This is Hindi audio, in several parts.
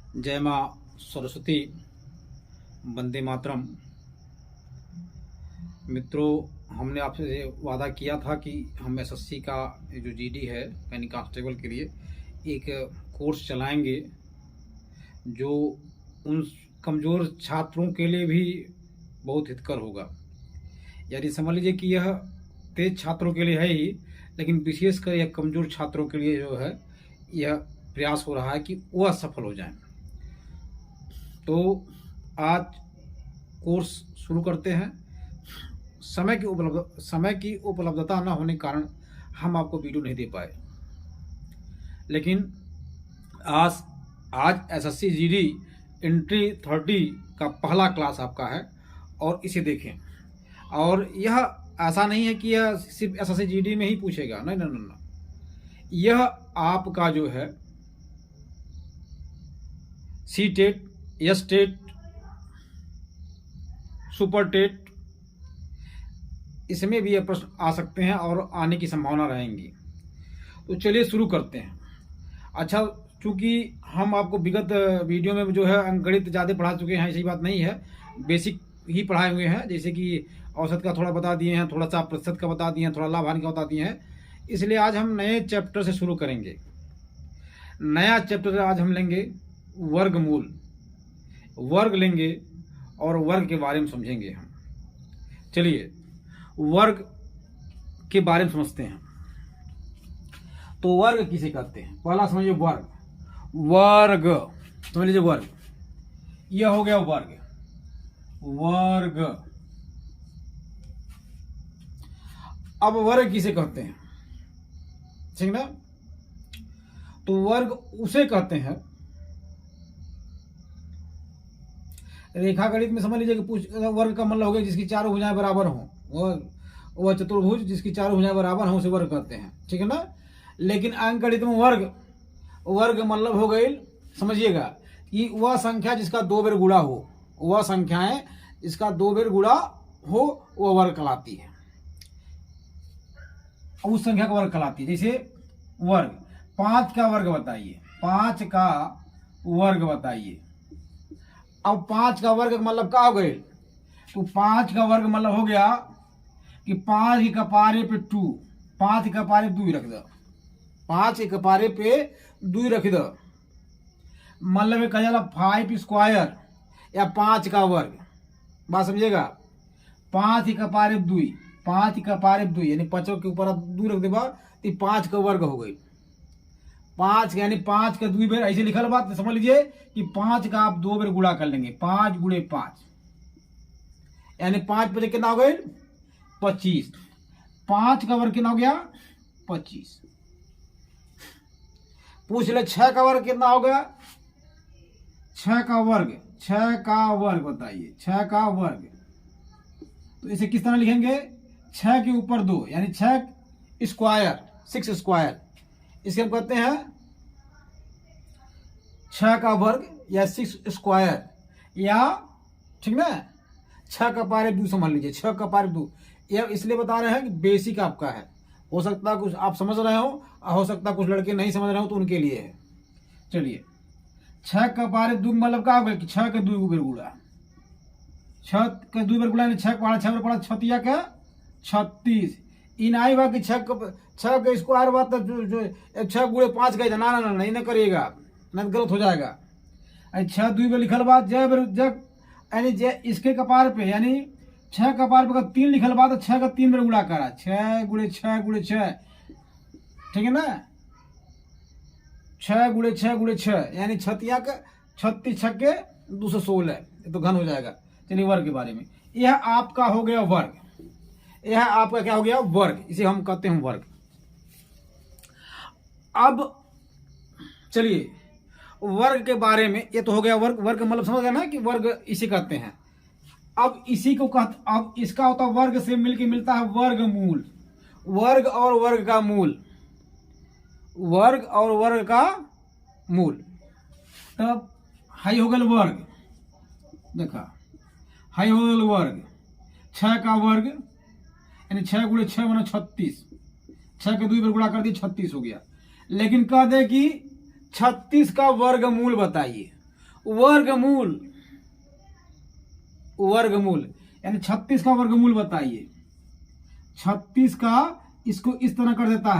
जय माँ सरस्वती, वंदे मातरम। मित्रों, हमने आपसे वादा किया था कि हम एसएससी का जो जीडी है यानी कांस्टेबल के लिए एक कोर्स चलाएंगे जो उन कमज़ोर छात्रों के लिए भी बहुत हितकर होगा। यानी समझ लीजिए कि यह तेज छात्रों के लिए है ही, लेकिन विशेषकर यह कमज़ोर छात्रों के लिए जो है यह प्रयास हो रहा है कि वह सफल हो जाएं। तो आज कोर्स शुरू करते हैं। समय की उपलब्धता न होने के कारण हम आपको वीडियो नहीं दे पाए, लेकिन आज एसएससी जीडी एंट्री 30 का पहला क्लास आपका है और इसे देखें। और यह ऐसा नहीं है कि यह सिर्फ एसएससी जीडी में ही पूछेगा, नहीं नहीं नहीं, यह आपका जो है C TET, S TET, super TET, इसमें भी ये प्रश्न आ सकते हैं और आने की संभावना रहेंगी। तो चलिए शुरू करते हैं। अच्छा, चूंकि हम आपको विगत वीडियो में जो है अंकगणित ज़्यादा पढ़ा चुके हैं, ऐसी बात नहीं है, बेसिक ही पढ़ाए हुए हैं। जैसे कि औसत का थोड़ा बता दिए हैं, थोड़ा सा प्रतिशत का बता दिए हैं, थोड़ा लाभ हानि का बता दिए हैं। इसलिए आज हम नए चैप्टर से शुरू करेंगे। नया चैप्टर आज हम लेंगे वर्गमूल, वर्ग लेंगे और वर्ग के बारे में समझेंगे हम। चलिए वर्ग के बारे में समझते हैं। तो वर्ग किसे कहते हैं, पहला समझिए वर्ग। वर्ग समझ लीजिए, वर्ग यह हो गया वर्ग। वर्ग, अब वर्ग किसे कहते हैं, ठीक ना। तो वर्ग उसे कहते हैं, रेखा गणित में समझ लीजिए कि वर्ग का मतलब हो गया जिसकी चारों भुजाएं बराबर हों, वह चतुर्भुज जिसकी चारों भुजाएं बराबर हों उसे वर्ग कहते हैं, ठीक है ना। लेकिन अंक गणित में वर्ग मतलब हो गई, समझिएगा कि वह संख्या जिसका 2 बार गुणा हो, वह संख्याएं जिसका 2 बार गुणा हो वह वर्ग कहलाती है, उस संख्या का वर्ग कहलाती है। जैसे वर्ग 5 का वर्ग बताइए, 5 का वर्ग बताइए। अब 5 का वर्ग मतलब क्या हो गए, तो 5 का वर्ग मतलब हो गया कि 5 के कपारे पे 2, 5 के कपारे 2 रख दो, 5 के कपारे पे 2 रख दो, मतलब कहा जाला 5 स्क्वायर या 5 का वर्ग। बात समझिएगा, 5 के कपारे 2, 5 के कपारे 2 यानी 5 के ऊपर 2 रख देगा तो 5 का वर्ग हो गई। 5 यानी 5 का 2 बार ऐसे लिखल बात समझ लीजिए कि 5 का आप 2 बार गुणा कर लेंगे, 5 गुणे 5 यानी 5 बजे कितना हो गए 25। 5 का वर्ग कितना हो गया 25। पूछ ले 6 का वर्ग कितना हो गया, 6 का वर्ग, 6 का वर्ग बताइए, 6 का वर्ग। तो इसे किस तरह लिखेंगे, 6 के ऊपर 2 यानी 6 स्क्वायर, 6 स्क्वायर, इसे हम कहते हैं 6 का वर्ग या 6 स्क्वायर, या ठीक ना 6 का पारे 2 समझ लीजिए, 6 का पारे 2। यह इसलिए बता रहे हैं कि बेसिक आपका है, हो सकता है कुछ आप समझ रहे हो सकता है कुछ लड़के नहीं समझ रहे हो, तो उनके लिए है। चलिए 6 का पारे 2 मतलब क्या हो गया कि 6 के 2 बार गुणा, 6 के 2 बार गुणा यानी 6 पढ़ा 6 बार पढ़ा 6 का 36। इन आई बा कि 6 के स्क्वायर बात जो 6 गुणे 5 का ना ना नहीं ना करिएगा, नहीं गलत हो जाएगा। 6 2 बार लिखल बात जब यानी इसके कपार पे यानी 6 कपार पे 3 लिखल बात तो 6 का 3 बार गुणा करा, 6 गुणे 6 गुणे 6, ठीक है ना। 6 गुणे 6 गुणे 6 यानी 36 का 36 6 के 216, तो घन हो जाएगा। चलिए वर्ग के बारे में, यह आपका हो गया वर्ग, यह आपका क्या हो गया वर्ग, इसे हम कहते हैं वर्ग। अब चलिए वर्ग के बारे में, ये तो हो गया वर्ग। वर्ग मतलब समझ गया ना कि वर्ग इसे कहते हैं। अब इसी को अब इसका होता है वर्ग से मिलके मिलता है वर्गमूल। वर्ग और वर्ग का मूल, वर्ग और वर्ग का मूल। तब हाई हो गया वर्ग, देखा हाई हो गया वर्ग, 6 का वर्ग यानी 6 गुणे 6 बना 36, 6 के 2 बार गुणा कर दिए 36 हो गया। लेकिन कह दे कि 36 का वर्गमूल बताइए, वर्गमूल, वर्गमूल यानी 36 का वर्गमूल बताइए। 36 का इसको इस तरह कर देता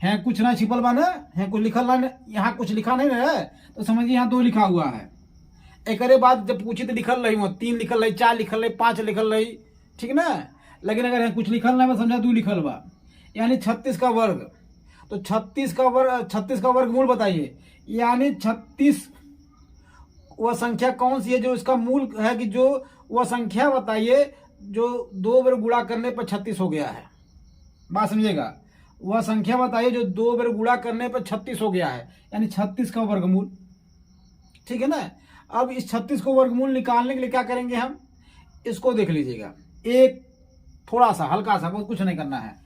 है कुछ ना छिपल बा ना, है कुछ लिखल ना, यहाँ कुछ लिखा नहीं है तो समझिए यहाँ 2 लिखा हुआ है। एक बाद जब पूछी तो लिखल रही, 3 लिखल रही, 4 लिखल रही, 5 लिखल रही, ठीक ना। लेकिन अगर कुछ लिखल ना समझा 2 लिखल बा, यानी 36 का वर्ग। तो 36 का वर्गमूल बताइए, यानी 36 वह संख्या कौन सी है जो इसका मूल है, कि जो वह संख्या बताइए जो 2 बार गुणा करने पर 36 हो गया है। बात समझिएगा, वह संख्या बताइए जो 2 बार गुणा करने पर 36 हो गया है, यानी 36 का वर्गमूल, ठीक है ना। अब इस 36 को वर्गमूल निकालने के लिए क्या करेंगे हम, इसको देख लीजिएगा। एक थोड़ा सा हल्का सा, बहुत कुछ नहीं करना है।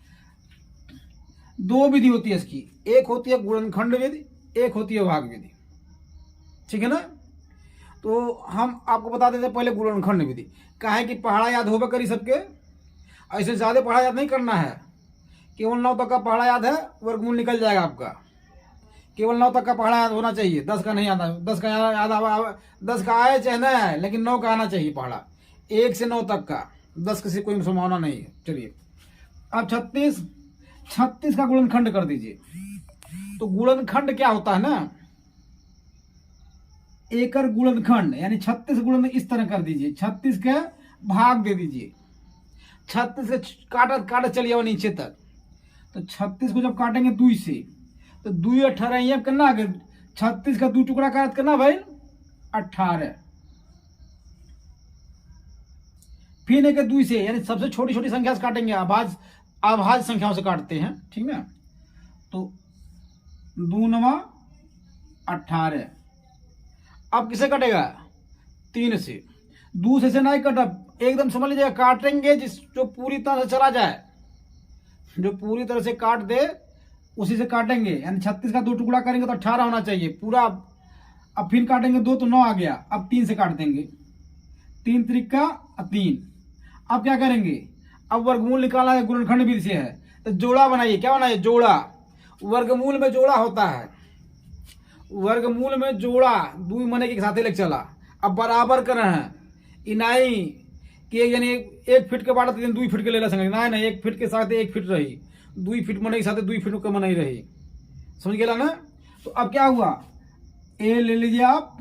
2 विधि होती है इसकी, एक होती है गुणनखंड विधि, एक होती है भाग विधि, ठीक है ना। तो हम आपको बता देते हैं पहले गुणनखंड विधि। काहे कि पहाड़ा याद होगा करी सबके, ऐसे ज़्यादा पहाड़ा याद नहीं करना है। केवल 9 तक का पहाड़ा याद है, वर्गमूल निकल जाएगा आपका। केवल 9 तक का पहाड़ा याद होना चाहिए, 10 का नहीं आता। 10 का याद 10 का आए चाहे ना आए, लेकिन 9 का आना चाहिए पहाड़ा। 1 से 9 तक का, 10 की कोई संभावना नहीं है। चलिए अब 36 का गुणनखंड कर दीजिए। तो गुणनखंड क्या होता है ना, एकर गुणनखंड यानी 36 गुणन इस तरह कर दीजिए, 36 के भाग दे दीजिए। 36 के काटत चलिए और नीचे तक। तो 36 को जब काटेंगे 2 से, तो 2 18 ये करना, अगर 36 का 2 टुकड़ा काट करना भाई 18। फिर एक 2 से, यानी सबसे छोटी छोटी संख्या से काटेंगे, अभाज्य संख्याओं से काटते हैं, ठीक ना। तो 2 9 18। अब किसे कटेगा, 3 से। 2 से नहीं कटा, एकदम समझ लीजिएगा, काटेंगे जो पूरी तरह से चला जाए, जो पूरी तरह से काट दे उसी से काटेंगे। यानी 36 का 2 टुकड़ा करेंगे तो 18 होना चाहिए पूरा। अब फिर काटेंगे 2 तो 9 आ गया। अब 3 से काट देंगे, 3 त्रिका 3। अब क्या करेंगे, अब वर्गमूल निकालना है, गुणनखंड विधि से है। तो जोड़ा बनाइए, क्या बनाइए, जोड़ा। वर्गमूल में जोड़ा होता है, वर्गमूल में जोड़ा 2 मने के साथ लेके चला। अब बराबर कर रहे हैं, इनाई कि यानी 1 फीट के बाढ़ 2 फीट के ले संगे ना, 1 फीट के साथ 1 फीट रही, 2 फीट मने के साथ 2 फीट के मने रही, समझ गया ना। तो अब क्या हुआ, ए ले लीजिए आप,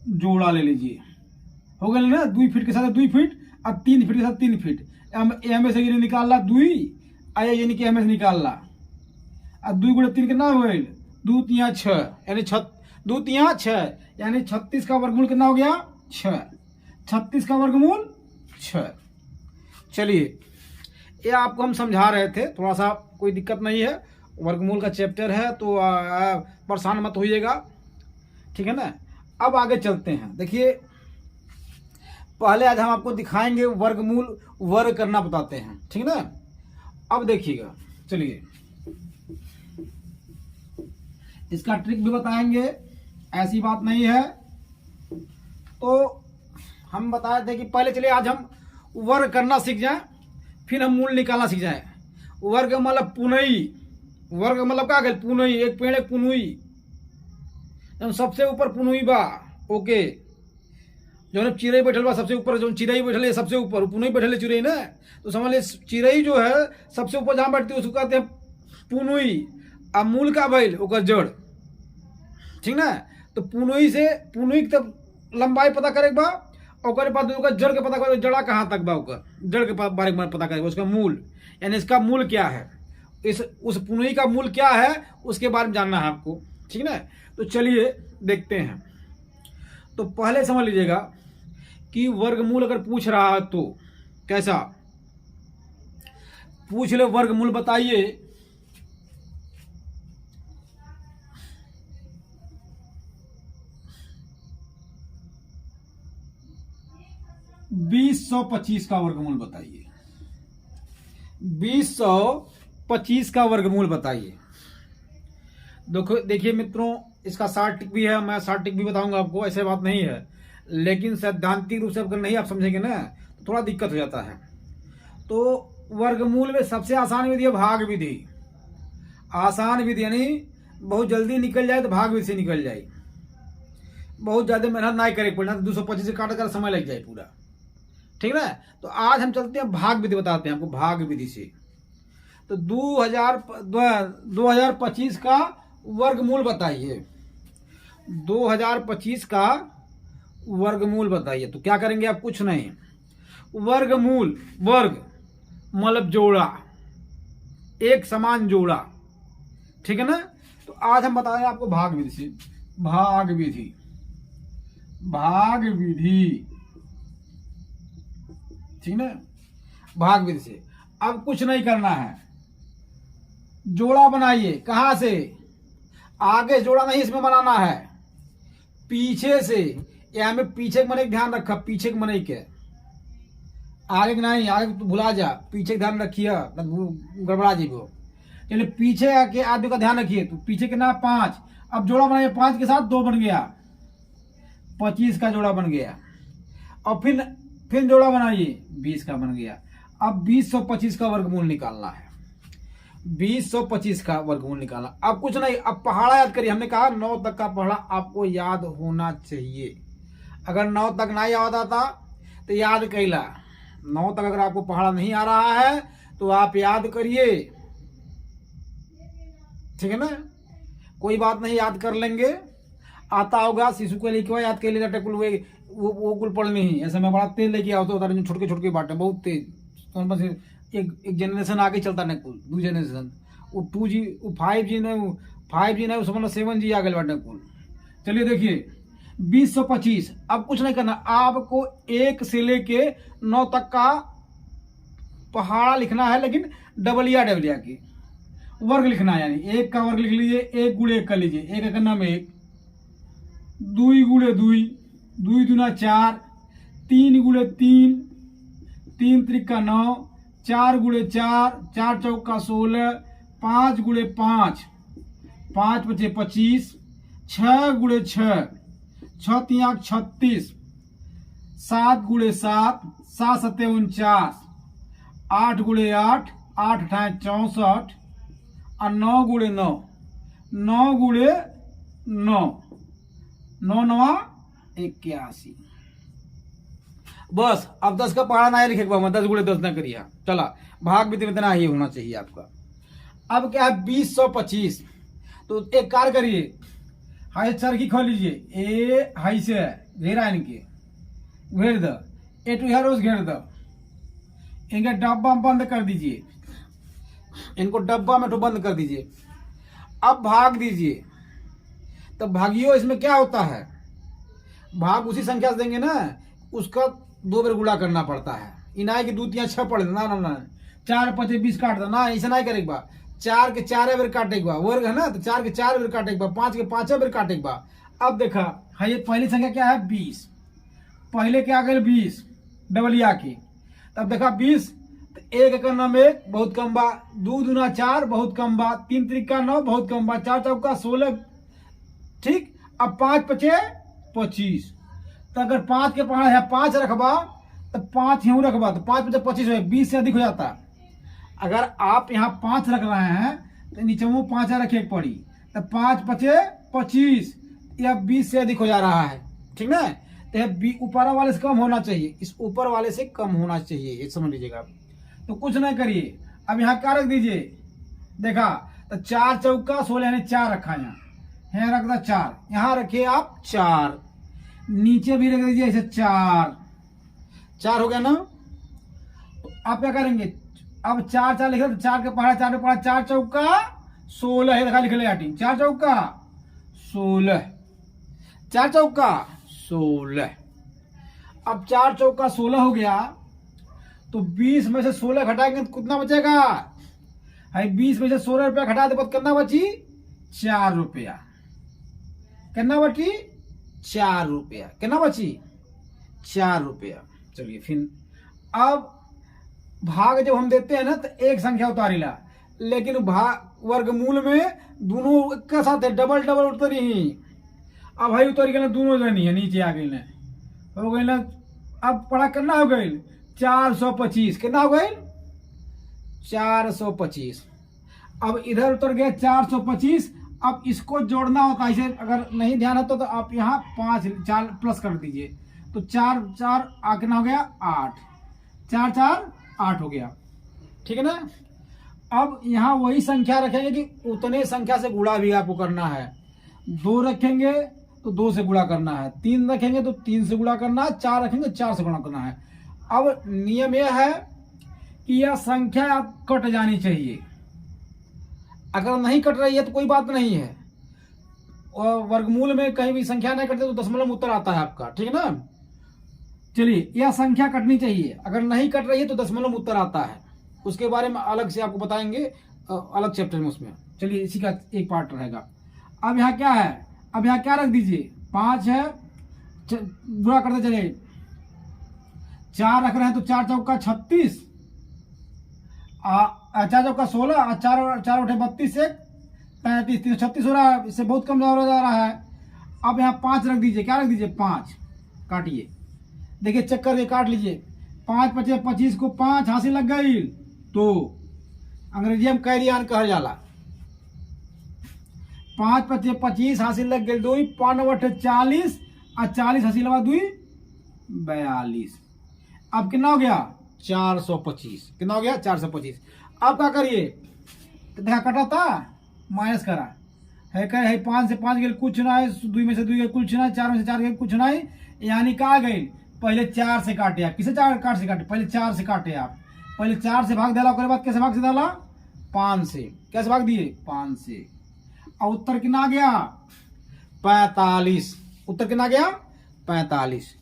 जोड़ा ले लीजिए, हो गया ना। 2 फीट के साथ 2 फीट, अब 3 फीट के साथ 3 फीट। एम से निकालना 2 आया, यानी कि एम से निकालना। अब 2 गुणे 3 कितना हो, 2 3 6, यानी 2 3 6, यानी 36 का वर्गमूल कितना हो गया, 6। 36 का वर्गमूल 6। चलिए ये आपको हम समझा रहे थे, थोड़ा सा कोई दिक्कत नहीं है, वर्गमूल का चैप्टर है तो परेशान मत होइएगा, ठीक है ना। अब आगे चलते हैं। देखिए पहले आज हम आपको दिखाएंगे वर्गमूल वर्ग करना बताते हैं, ठीक है ना। अब देखिएगा, चलिए इसका ट्रिक भी बताएंगे, ऐसी बात नहीं है। तो हम बताए थे कि पहले चलिए आज हम वर्ग करना सीख जाएं, फिर हम मूल निकालना सीख जाएं। वर्ग मतलब पुनई, वर्ग मतलब क्या कहते, पुनई, एक पेड़ एक पुनुई, सबसे ऊपर पुनुई बा, ओके। जो चिड़ई बैठल बा सबसे ऊपर, जो चिड़ई बैठल है सबसे ऊपर, पुनुई बैठल है चिड़ई ना, तो समझ ले चिड़ई जो है सबसे ऊपर जहां बैठती है उसको कहते हैं पुनुई। अब मूल का भइल ओकर जड़, ठीक ना। तो पुनुई से, पुनुई की तब लंबाई पता करे बा, और बाद जड़ के पता करे, जड़ा कहाँ तक बा, ओकर जड़ के बारे में पता करेगा, उसका मूल, यानी इसका मूल क्या है, उस पुनुई का मूल क्या है उसके बारे में जानना है आपको, ठीक ना। तो चलिए देखते हैं। तो पहले समझ लीजिएगा कि वर्गमूल अगर पूछ रहा है तो कैसा पूछ ले, वर्गमूल बताइए। बीस 125 का वर्गमूल बताइए, 20 का वर्गमूल बताइए। देखिए मित्रों, इसका शॉर्ट ट्रिक भी है, मैं शॉर्ट ट्रिक भी बताऊंगा आपको, ऐसे बात नहीं है, लेकिन सैद्धांतिक रूप से अगर नहीं आप समझेंगे ना तो थोड़ा दिक्कत हो जाता है। तो वर्गमूल में सबसे आसान विधि है भाग विधि। आसान विधि यानी बहुत जल्दी निकल जाए तो भाग विधि से निकल जाए, बहुत ज़्यादा मेहनत ना करे पड़ना, तो 225 से काट कर समय लग जाए पूरा, ठीक ना। तो आज हम चलते हैं भाग विधि, बताते हैं आपको भाग विधि से। तो 2025 का वर्गमूल बताइए, 2025 का वर्गमूल बताइए। तो क्या करेंगे आप, कुछ नहीं, वर्गमूल, वर्ग मतलब जोड़ा, एक समान जोड़ा, ठीक है ना। तो आज हम बता रहे हैं आपको भाग विधि से, भाग विधि, भाग विधि, ठीक ना, भाग विधि से। अब कुछ नहीं करना है, जोड़ा बनाइए। कहां से, आगे जोड़ा नहीं इसमें बनाना है, पीछे से। यहाँ में पीछे के मने ध्यान रखा, पीछे के मने के, आगे नहीं, आगे तो भुला जा, पीछे ध्यान रखिए, गड़बड़ा जीवो। चलिए पीछे आके आदमी का ध्यान रखिए। तो पीछे के ना 5, अब जोड़ा बनाइए, 5 के साथ 2 बन गया, 25 का जोड़ा बन गया। और फिर जोड़ा बनाइए, 20 का बन गया। अब 2025 का वर्गमूल निकालना है, 2025 का वर्गमूल निकालना। अब कुछ नहीं, अब पहाड़ा याद करिए। हमने कहा 9 तक का पहाड़ा आपको याद होना चाहिए। अगर 9 तक नहीं याद आता तो याद कैला, 9 तक अगर आपको पहाड़ा नहीं आ रहा है तो आप याद करिए, ठीक है ना, कोई बात नहीं, याद कर लेंगे। आता होगा शिशु को लिखवा, याद कर लेना, टेकुल वो कुल पढ़ नहीं। ऐसे में बड़ा तेज लेके आओ, तो छोटके छोटके बाटे बहुत तेज, तो एक जनरेशन आगे चलता नहीं, कुल 2 जनरेशन, वो 2G, वो 5G नहीं, 5G नहीं, समझ 7G आ गए बाटे कुल। चलिए देखिए 2025। अब कुछ नहीं करना, आपको 1 से लेके 9 तक का पहाड़ा लिखना है, लेकिन डबलिया की वर्ग लिखना है। यानी 1 का वर्ग लिख लीजिए, 1 गुणे 1 कर लीजिए, 1 का नाम 1, 2 गुणे 2, 2 दूना 4, 3 गुणे 3, 3 त्रिका 9, 4 गुणे 4, 4 चौका 16, 5 गुणे 5, 5 पचे 25, 6 गुणे 6, 6 तियाक 36, 7 गुणे 7, 7 सत्ते 49, 8 गुणे 8, 8 अठाए 64, और 9 गुणे 9, 9 गुणे 9, 9 9 81। बस अब 10 का पहाड़ा ना लिखे, 10 गुणे 10 ना करिए। चला भाग भी इतना ही होना चाहिए आपका। अब क्या है 2025। तो एक कार्य करिए, हाई चरखी खोल लीजिए, ए हाई से घेरा, इनके घेर दो, ए टू हेरोज घेर दो, इनके डब्बा में बंद कर दीजिए, इनको डब्बा में तो बंद कर दीजिए। अब भाग दीजिए। तो भागियो इसमें क्या होता है, भाग उसी संख्या से देंगे ना, उसका 2 बार गुणा करना पड़ता है। इनाय की 2 3 6 पढ़ देना, ना 4 5 20 काट देना, ऐसा नहीं करेगा। 4 के 4 बार काटेगा, वर्ग है ना, तो 4 के 4 बार काटेगा, 5 के 5 बार काटेगा। अब देखा है, ये पहली संख्या क्या है 20, पहले क्या गए 20 डबलिया की। तब देखा 20, तो 1 का नाम 1 बहुत कम बा, 2 दूना 4 बहुत कम बा, 3 त्रिका 9 बहुत कम बा, 4 चौका 16, ठीक। अब 5 पचे 25। तो अगर 5 के पहाड़ा है 5 रखबा, तो 5 यूं रखबा, तो 5 पचे 25 हो, 20 से अधिक हो जाता। अगर आप यहाँ 5 रख रहे हैं तो नीचे वो 5 रखे पड़ी, तो 5 पचे 25, या 20 से अधिक हो जा रहा है, ठीक ना। तो ऊपर वाले से कम होना चाहिए, इस ऊपर वाले से कम होना चाहिए, ये समझ लीजिएगा। तो कुछ नहीं करिए, अब यहाँ क्या रख दीजिए, देखा तो 4 चौका 16 यानी 4 रखा, यहाँ रख दो 4, यहाँ रखिए आप 4, नीचे भी रख दीजिए ऐसे 4 हो गया ना। तो आप क्या करेंगे, अब 4 4 लिखे, तो 4 के पहाड़ा 4 पे पहाड़ा, 4 चौका 16 है, देखा लिख ले आटी, 4 चौका 16, 4 चौका 16। अब 4 चौका 16 हो गया, तो 20 में से 16 घटाएंगे तो कितना बचेगा, है 20 में से 16 रुपया घटा दे, कितना बची 4 रुपया, कितना बची 4 रुपया, कितना बची 4 रुपया। चलिए फिर अब भाग जब हम देते हैं ना, तो एक संख्या उतारीला, लेकिन भाग वर्गमूल में दोनों का साथ है, डबल डबल उतरी ही। अब भाई उतर गए दोनों जनी है, नीचे आ गई ना, हो गई ना। अब पढ़ा करना हो गई 425, कितना हो गई 425। अब इधर उतर गया 425, अब इसको जोड़ना होता है, इसे अगर नहीं ध्यान है तो आप यहाँ 5 4 प्लस कर दीजिए, तो 4 4 कितना हो गया 8, 4 4 8 हो गया, ठीक है ना। अब यहाँ वही संख्या रखेंगे कि उतने संख्या से गुणा भी आपको करना है। 2 रखेंगे तो 2 से गुणा करना है, 3 रखेंगे तो 3 से गुणा करना है, 4 रखेंगे तो 4 से गुणा करना है। अब नियम यह है कि यह संख्या कट जानी चाहिए, अगर नहीं कट रही है तो कोई बात नहीं है, और वर्गमूल में कहीं भी संख्या नहीं कटती तो दशमलव उत्तर आता है आपका, ठीक है ना। चलिए, यह संख्या कटनी चाहिए, अगर नहीं कट रही है तो दशमलव उत्तर आता है, उसके बारे में अलग से आपको बताएंगे अलग चैप्टर में उसमें। चलिए, इसी का एक पार्ट रहेगा। अब यहाँ क्या है, अब यहाँ क्या रख दीजिए, 5 है, गुणा करते चले, 4 रख रहे हैं तो 4 चौका 36, 4 चौका 16, 4 उठे 32 से 35, 336 हो रहा है, इससे बहुत कम जा रहा है। अब यहाँ 5 रख दीजिए, क्या रख दीजिए 5, काटिए, देखिए चेक करके काट लीजिए, 5 5 25 को 5 हासिल लग गई, तो अंग्रेजी में कैरियान कहा जाला, 5 5 25 हासिल लग गई, 2 5 9 40 और 40 हासिल लगा 2 42। अब कितना हो गया 425, कितना हो गया 425। अब क्या करिए, देखा कटा था माइनस करा है, कह है 5 से 5 गए कुछ ना है, 2 में से 2 गए कुछ ना है, 4 में से 4 गए कुछ ना है, यानी कहा गई पहले 4 से काटे आप, किसे 4 से काटे, पहले 4 से काटे आप, पहले 4 से भाग डाला, उसके बाद कैसे भाग से डाला 5 से, कैसे भाग दिए 5 से, और उत्तर कितना आ गया 45, उत्तर कितना गया 45।